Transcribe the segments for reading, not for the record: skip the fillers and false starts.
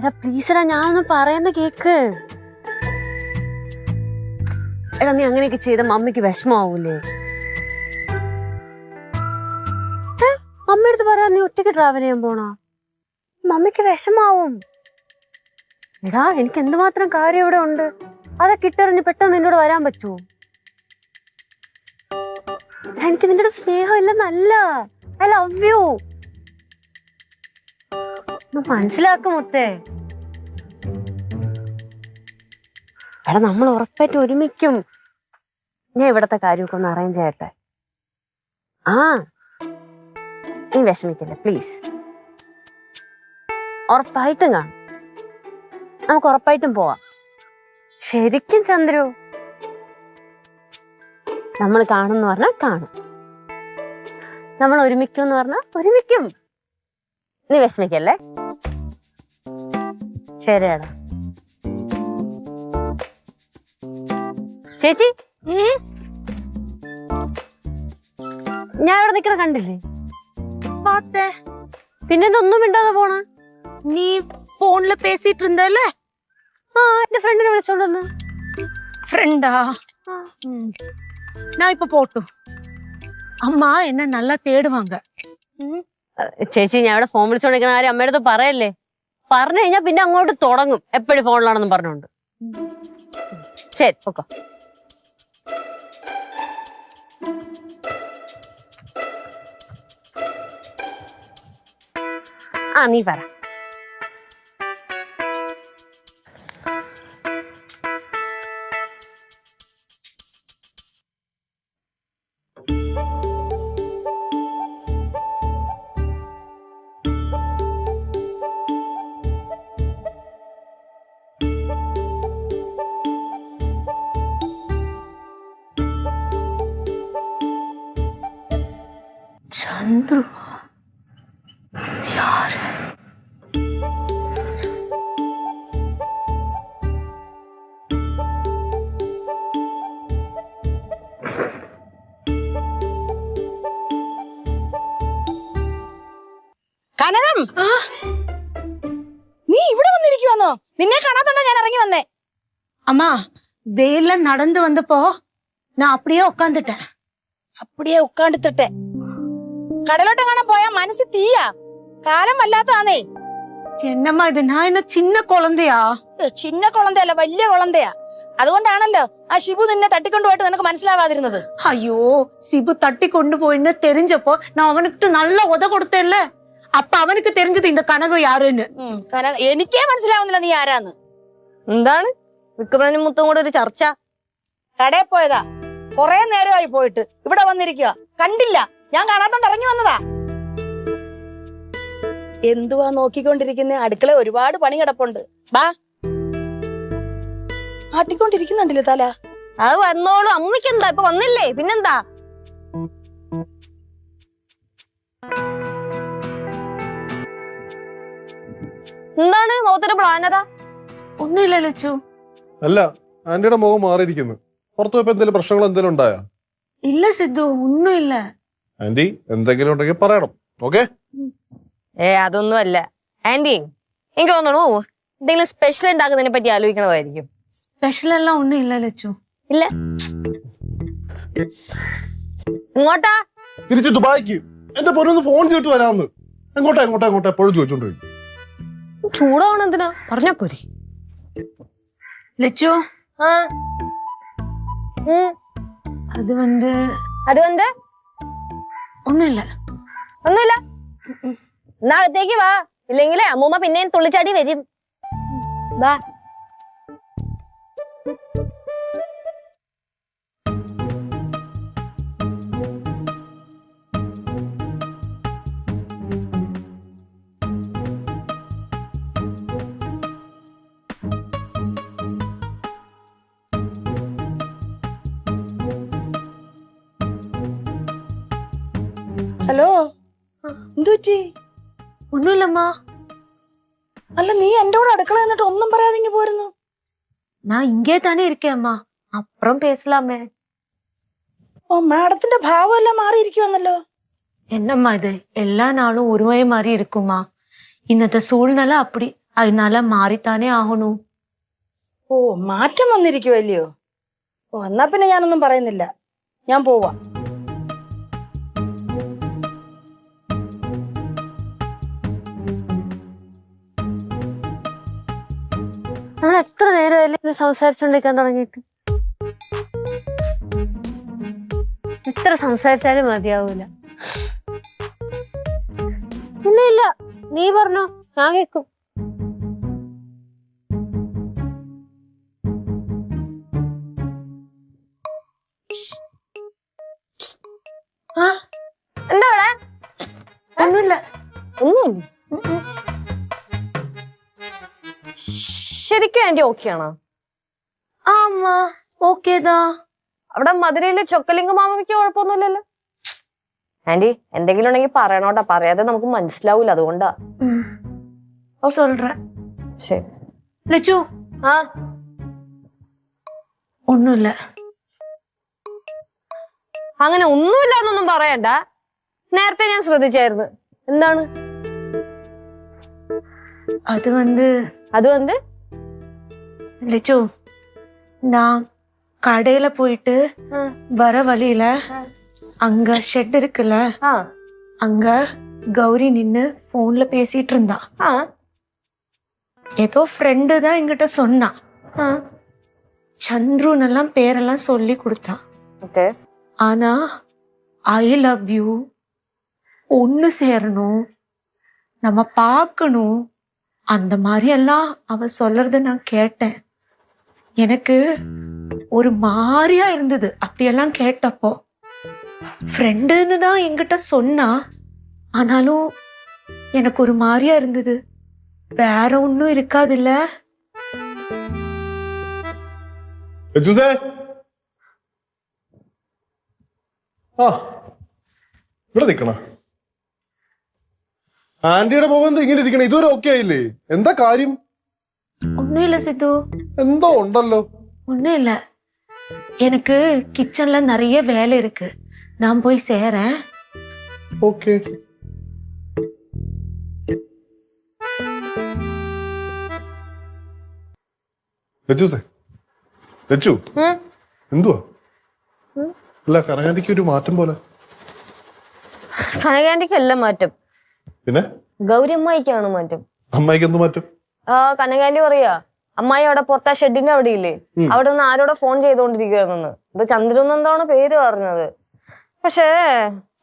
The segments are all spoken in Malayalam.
എടാ പ്ലീസടാ ഞാനൊന്ന് പറയുന്ന കേക്ക്. എടാ നീ അങ്ങനെയൊക്കെ ചെയ്ത മമ്മിക്ക് വിഷമാവൂലേ? അമ്മയടുത്ത് പറയാ നീ ഒറ്റയ്ക്ക് ട്രാവൽ ചെയ്യാൻ പോണോ? മമ്മിക്ക് വിഷമാവും. എടാ എനിക്ക് എന്തുമാത്രം കാര്യം ഇവിടെ ഉണ്ട്. അതൊക്കെ ഇട്ടെറിഞ്ഞ് പെട്ടെന്ന് നിന്നോട് വരാൻ പറ്റുമോ? എനിക്ക് നിന്റെ സ്നേഹം ഇല്ലെന്നല്ല, ഐ ലവ് യു. മനസ്സിലാക്കും മുത്തേ. എടാ നമ്മൾ ഉറപ്പായിട്ട് ഒരുമിക്കും. ഞാൻ ഇവിടത്തെ കാര്യമൊക്കെ ഒന്ന് അറേഞ്ച് ചെയ്യട്ടെ. ആ നീ വിഷമിക്കില്ല പ്ലീസ്. ഉറപ്പായിട്ടും കാണും. നമുക്ക് ഉറപ്പായിട്ടും പോവാം. ശരിക്കും ചന്ദ്രു, നമ്മൾ കാണുമെന്ന് പറഞ്ഞാൽ കാണും, നമ്മൾ ഒരുമിക്കും എന്ന് പറഞ്ഞാൽ ഒരുമിക്കും. നീ വിഷമിക്കല്ലേ? ശരിയാടാ. ചേച്ചി ഞാൻ ഇവിടെ നിക്കണ കണ്ടില്ലേ? പിന്നെന്തൊന്നും മിണ്ടാതെ പോണ? നീ ഫോണില് പേസിട്ട് ഇരുന്നല്ലേ? ആ എന്റെ ഫ്രണ്ടിനെ വിളിച്ചോണ്ടന്ന്. ഫ്രണ്ടാ? நான் இப்ப போட்டும். அம்மா என்ன நல்லா தேடுவாங்க. ചേച്ചി ഞാൻ ഇവിടെ ഫോൺ വിളിച്ചോണ്ടിരിക്കുന്ന കാര്യം അമ്മയുടെ അടുത്ത് പറയല്ലേ. പറഞ്ഞു കഴിഞ്ഞാൽ പിന്നെ അങ്ങോട്ട് തുടങ്ങും എപ്പോഴും ഫോണിലാണെന്നും പറഞ്ഞോണ്ട്. ശരി പൊക്കോ. ആ നീ പറ. ചന്ദ്രു யாரு? കനകം, നീ ഇവിടെ വന്നിരിക്കുവാന്നോ? നിന്നെ കാണാത്തോണ്ടാ ഞാൻ ഇറങ്ങി വന്നേ. அம்மா வெயில்ல நடந்து வந்தப்போ நான் அப்படியே உட்காந்துட்டேன். അപ്പടിയെ ഉക്കാണ്ടിട്ടെ കടലോട്ട് കാണാൻ പോയാ മനസ്സ് തീയാ. കാലം വല്ലാത്തതാന്നേ. என்னம்மா இது? நான் என்ன சின்ன குழந்தையா? ചിന്ന കുളന്തയല്ല, വലിയ കുളന്തയാ. അതുകൊണ്ടാണല്ലോ ആ ഷിബു നിന്നെ തട്ടിക്കൊണ്ടുപോയിട്ട് നിനക്ക് മനസ്സിലാവാതിരുന്നത്. ஐயோ, சிபு தட்டி கொண்டு போயின்னு தெரிஞ்சப்போ நான் அவனுக்கு நல்ல உத கொடுத்தேன்ல. அப்ப அவனுக்கு தெரிஞ்சது இந்த கனகம் யாருன்னு. എനിക്കേ മനസ്സിലാവുന്നില്ല നീ ആരാന്ന്. എന്താണ് വിക്രമനും മുത്തും കൂടെ ഒരു ചർച്ച? കടയിൽ പോയതാ, കൊറേ നേരമായി പോയിട്ട്. ഇവിടെ വന്നിരിക്കുക കണ്ടില്ല. ഞാൻ കാണാത്തോണ്ട് ഇറങ്ങി വന്നതാ. എന്തുവാ നോക്കിക്കൊണ്ടിരിക്കുന്ന? അടുക്കള ഒരുപാട് പണി കിടപ്പുണ്ട്. ബാ. ആട്ടിക്കൊണ്ടിരിക്കുന്നുണ്ടല്ലോ തല. അത് വന്നോളൂ. അമ്മയ്ക്ക് എന്താ ഇപ്പൊ വന്നില്ലേ? പിന്നെന്താ? എന്താണ് മുഖത്തൊരു പ്ലാനത? ഒന്നുമില്ല ലച്ചു. അല്ല, ആന്റിയുടെ മുഖം മാറിയിരിക്കുന്നു. പുറത്തു പോയപ്പോ എന്തെങ്കിലും പ്രശ്നങ്ങൾ എന്തെങ്കിലും ഉണ്ടായാ? ഇല്ല സിദ്ധു, ഒന്നും ഇല്ല. ആന്റി എന്തെങ്കിലും ഉണ്ടെങ്കിൽ പറയണം. ഓക്കെ? അതൊന്നും അല്ല ആന്റി. എനിക്ക് തോന്നണു എന്തെങ്കിലും സ്പെഷ്യൽ ഉണ്ടാക്കുന്നതിനെ പറ്റി ആലോചിക്കണതായിരിക്കും. സ്പെഷ്യൽ എല്ലാം ഒന്നും ഇല്ല ലച്ചു. ഇല്ല. ഇങ്ങോട്ടാ? തിരിച്ച് ദുബായിക്ക്. എന്റെ പൊന്നൊന്ന് ഫോൺ ചെയ്തിട്ട് വരാമെന്ന്. എങ്ങോട്ടാ എങ്ങോട്ടാ എങ്ങോട്ടാ എപ്പോഴും ചോദിച്ചോണ്ടിരിക്കും. ചൂടാവണം എന്തിനാ? പറഞ്ഞാ പോരെ. ലച്ചു, അത് വന്ന് ഒന്നുമില്ല. ഒന്നുമില്ല. എന്നാ അകത്തേക്ക് വാ, ഇല്ലെങ്കിലേ അമ്മൂമ്മ പിന്നെയും തുള്ളിച്ചാടി വരും. വാ. ഹലോ, എന്തുപറ്റി? ഒന്നുമില്ലമ്മ. അല്ല, നീ എന്റെ കൂടെ അടുക്കള എന്നിട്ട് ഒന്നും പറയാതെ ഇങ്ങ് പോരുന്നു. நான் இங்கே தானே இருக்கேன் அம்மா, அப்புறம் பேசலாமே. ഓ, മാഡത്തിന്റെ ഭാവം എല്ലാം മാറിയിരിക്കുവന്നല്ലോ. என்னம்மா இது? எல்லா நாளும் ஒருவே மாதிரி இருக்குமா? இன்னத்த சூழ்நிலை அப்படி. அதனால മാറിത്താനേ ആകണു. ഓ മാറ്റം വന്നിരിക്കുവല്ലയോ? ഓ എന്നാ പിന്നെ ഞാനൊന്നും പറയുന്നില്ല, ഞാൻ പോവാ. നമ്മൾ എത്ര നേരമല്ലേ സംസാരിച്ചോണ്ടിരിക്കാൻ തുടങ്ങിയിട്ട്? എത്ര സംസാരിച്ചാലും മതിയാവൂല. ഇല്ല നീ പറഞ്ഞോ, ഞാൻ കേക്കും. എന്താ അവിടെ? ഒന്നുമില്ല. ഒന്നുമില്ല. ശരിക്കും ആന്റി ഓക്കെ ആണോ? ആ അമ്മ ഓക്കേതാ. അവിടെ മധുരയില് ചൊക്കലിംഗ മാമയ്ക്ക് കുഴപ്പമൊന്നുമില്ലല്ലോ. ആന്റി എന്തെങ്കിലും ഉണ്ടെങ്കിൽ പറയണോട്ടാ, പറയാതെ നമുക്ക് മനസ്സിലാവൂല, അതുകൊണ്ടാ. சொல்றேன். ശരി. ലച്ചു ആ ഒന്നുമില്ല. അങ്ങനെ ഒന്നുമില്ല എന്നൊന്നും പറയണ്ട. നേരത്തെ ഞാൻ ശ്രദ്ധിച്ചായിരുന്നു. എന്താണ് அது வந்து അത് വന്ന്? லெச்சு, நான் கடையில போயிட்டு வர வழியில அங்க ஷெட் இருக்குல்ல, ആ அங்க கௌரி நின்னு போன்ல பேசிட்டு இருந்தா. ആ ஏதோ ஃப்ரெண்டு தான் என்கிட்ட சொன்னா. ആ சந்துருன்னு எல்லாம் பேரெல்லாம் சொல்லி கொடுத்தா. ഓക്കെ. ஆனா ஐ லவ் யூ, ஒன்னு சேரணும், நம்ம பார்க்கணும், அந்த மாதிரி எல்லாம் அவ சொல்றத நான் கேட்டேன். எனக்கு ஒரு மாதிரியா இருந்தது அப்படியெல்லாம் கேட்டப்போ. ஃப்ரெண்டுன்னு தான் என்கிட்ட சொன்னா, ஆனாலும் எனக்கு ஒரு மாதிரியா இருந்தது. வேற ஒன்னும் இருக்காது இல்ல? ആ ഇവിടെ നിക്കണ ആന്റിയുടെ മുഖം ഇങ്ങനെ ഇരിക്കണേ, ഇതുവരെ ഓക്കെ ആയില്ലേ? എന്താ കാര്യം? ஒன்னும் இல்ல சித்து, എന്തോ ഉണ്ടല്ലോ. ஒன்னும் இல்ல. எனக்கு கிச்சன்ல நிறைய வேலை இருக்கு, நான் போய் சேரேன். ഓക്കെ. ലച്ചു എന്തുവാ? അല്ല കനകാന്റിക്ക് ഒരു മാറ്റം പോലെ. കനകാന്റിക്ക് എല്ലാം മാറ്റം, പിന്നെ ഗൗരി അമ്മായിക്കാണ് മാറ്റം. അമ്മായിക്ക് എന്ത് മാറ്റം? ആ കനകാന്റി പറയാ, അമ്മായി അവിടെ പുറത്താ ഷെഡിന്റെ അവിടെ ഇല്ലേ, അവിടെ നിന്ന് ആരോടെ ഫോൺ ചെയ്തോണ്ടിരിക്കുകയാണെന്ന്. ഇപ്പൊ ചന്ദ്രൻ എന്താണ് പേര് പറഞ്ഞത്. പക്ഷേ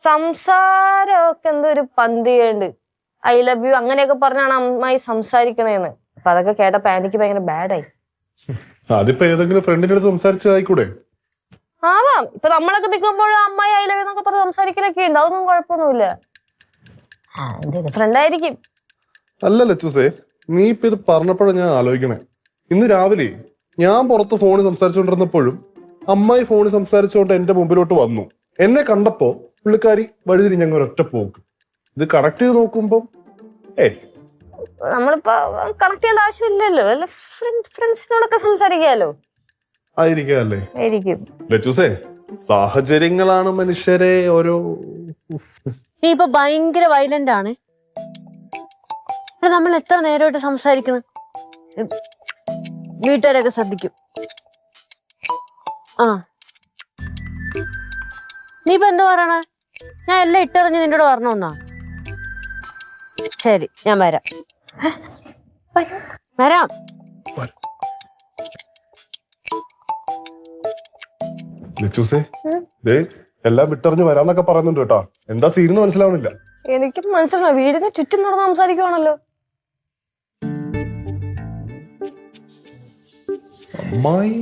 സംസാരമൊക്കെ എന്തോ ഒരു പന്തിയുണ്ട്. ഐ ലവ് യു അങ്ങനെയൊക്കെ പറഞ്ഞാണ് അമ്മായി സംസാരിക്കണേന്ന്. അപ്പൊ അതൊക്കെ കേട്ടപ്പോ ആന്റിക്ക് ഭയങ്കര ബാഡായി. അതിപ്പോ ഏതെങ്കിലും ഫ്രണ്ടിന്റെ അടുത്ത് സംസാരിച്ചതായിക്കൂടെ? ആവാം. ഇപ്പൊ നമ്മളൊക്കെ നിൽക്കുമ്പോൾ അമ്മായി ഐ ലവ് യു എന്നൊക്കെ പറഞ്ഞ് സംസാരിക്കലൊക്കെ ഉണ്ട്, അതൊന്നും കുഴപ്പമൊന്നുമില്ല. ഫ്രണ്ടായിരിക്കും. അല്ല ലച്ചൂസേ, നീ ഇപ്പൊ ഇത് പറഞ്ഞപ്പോഴാണ് ഞാൻ ആലോചിക്കണേ. ഇന്ന് രാവിലെ ഞാൻ പുറത്ത് ഫോണിൽ സംസാരിച്ചുകൊണ്ടിരുന്നപ്പോഴും അമ്മായി ഫോണിൽ സംസാരിച്ചുകൊണ്ട് എന്റെ മുമ്പിലോട്ട് വന്നു. എന്നെ കണ്ടപ്പോ പുള്ളിക്കാരി വഴിതിരിഞ്ഞ ഒരൊറ്റ പോക്ക്. ഇത് കണക്ട് ചെയ്ത് നോക്കുമ്പോ നമ്മളിപ്പോ കണക്ട് ചെയ്യേണ്ട ആവശ്യമില്ലല്ലോ, വല്ല ഫ്രണ്ട്സിനോടൊക്കെ സംസാരിക്കാലോ. ആയിരിക്കല്ലേ ആയിരിക്കും. ലച്ചൂസേ, സാഹചര്യങ്ങളാണ് മനുഷ്യരെ ഓരോ. നീ ഇപ്പൊ ഭയങ്കര വയലന്റ് ആണ്. നമ്മൾ എത്ര നേരമായിട്ട് സംസാരിക്കണം? വീട്ടുകാരൊക്കെ ശ്രദ്ധിക്കും. ആ നീ ഇപ്പൊ എന്താ പറയണ? ഞാൻ എല്ലാം ഇട്ടെറിഞ്ഞ് നിന്നോട് പറഞ്ഞോന്നാ? ശരി, ഞാൻ വരാം. വരാം. ലച്ചൂസേ, എല്ലാം വിട്ടെറിഞ്ഞ് വരാന്നൊക്കെ പറയുന്നുണ്ട് കേട്ടോ. എന്താ സീനെന്ന് മനസ്സിലാവണില്ല. എനിക്കും മനസ്സിലായി. വീടിന് ചുറ്റും നടന്ന് സംസാരിക്കുവാണല്ലോ. അമ്മായി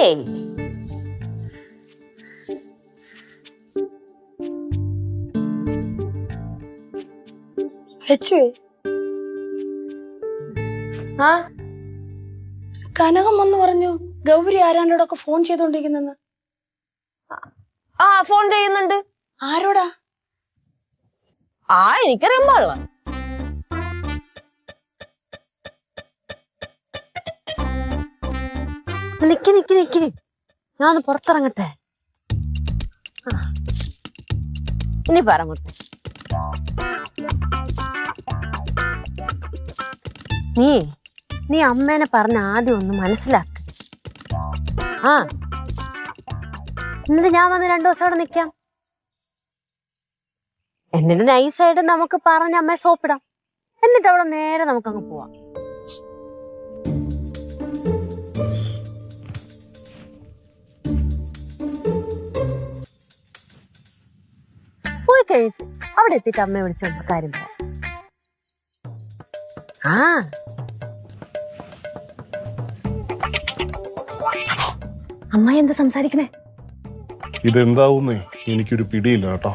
ഏയ് ആ കനകം വന്ന് പറഞ്ഞു ഗൗരി ആരാണ്ടോടൊക്കെ ഫോൺ ചെയ്തോണ്ടിരിക്കുന്നെന്ന്. ആ ഫോൺ ചെയ്യുന്നുണ്ട്. ആരോടാ? ആ എനിക്കറിയാൻ പാടില്ല. നിക്ക് നിക്ക് നിക്ക്, ഞാൻ ഒന്ന് പുറത്തിറങ്ങട്ടെ. ഇനി പറങ്ങട്ടെ. നീ അമ്മേനെ പറഞ്ഞ ആദ്യം ഒന്ന് മനസ്സിലാക്ക. ആ എന്നിട്ട് ഞാൻ വന്ന് 2 ദിവസം അവിടെ നിക്കാം. എന്നിട്ട് നൈസായിട്ട് നമുക്ക് പറഞ്ഞ അമ്മയെ സോപ്പിടാം. എന്നിട്ട് അവിടെ നേരെ നമുക്കങ്ങ് പോവാം. പോയി കഴിച്ചു അവിടെ എത്തിയിട്ട് അമ്മയെ വിളിച്ച് നമുക്ക് കാര്യം പറയാം. ആ അമ്മായി എന്താ സംസാരിക്കണേ? ഇതെന്താവുന്നേ എനിക്കൊരു പിടിയില്ല കേട്ടോ.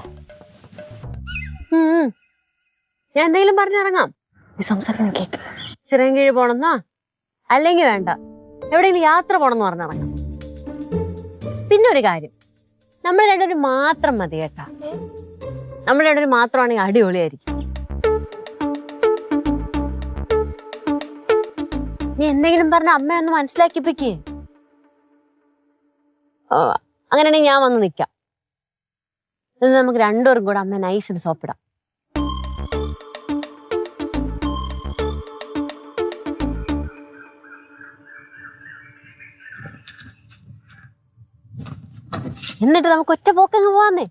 ഞാൻ എന്തെങ്കിലും പറഞ്ഞിറങ്ങാം. നീ സംസാരിക്കുന്ന കേക്ക്. ചിറങ്കീഴ് പോണെന്നോ അല്ലെങ്കിൽ വേണ്ട എവിടെയെങ്കിലും യാത്ര പോണെന്ന് പറഞ്ഞിറങ്ങാം. പിന്നെ ഒരു കാര്യം, നമ്മൾ രണ്ടുപേരും മാത്രം മതി കേട്ടാ. നമ്മൾ രണ്ടുപേരും മാത്രമാണെങ്കിൽ അടിപൊളിയായിരിക്കും. നീ എന്തെങ്കിലും പറഞ്ഞ അമ്മയൊന്ന് മനസ്സിലാക്കിപ്പിക്കേ. അങ്ങനെയാണെങ്കിൽ ഞാൻ വന്ന് നിക്കാം. എന്നിട്ട് നമുക്ക് 2 പേരും കൂടെ അമ്മ നൈസിന് സോപ്പിടാം. എന്നിട്ട് നമുക്ക് ഒറ്റ പോക്കങ്ങ് പോവാന്നേ.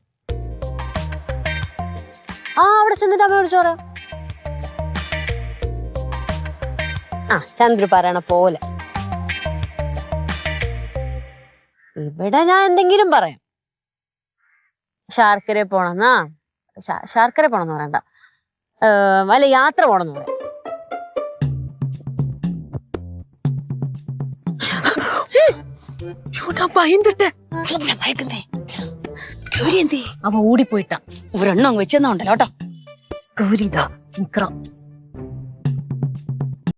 അവിടെ ചെന്നിട്ട് അമ്മ വിളിച്ചോറ. ചന്ദ്രു പറയണ പോലെ ഇവിടെ ഞാൻ എന്തെങ്കിലും പറയാം. ശർക്കര പോണെന്നാ, ശർക്കര പോണെന്ന് പറയണ്ട, വല്ല യാത്ര പോണെന്ന് പറയാം. അവ ഓടിപ്പോയിട്ടാ. ഒരെണ്ണം വെച്ചെന്നുണ്ടല്ലോ കേട്ടോ. ഗൗരി ഇതാ നിക്കണം.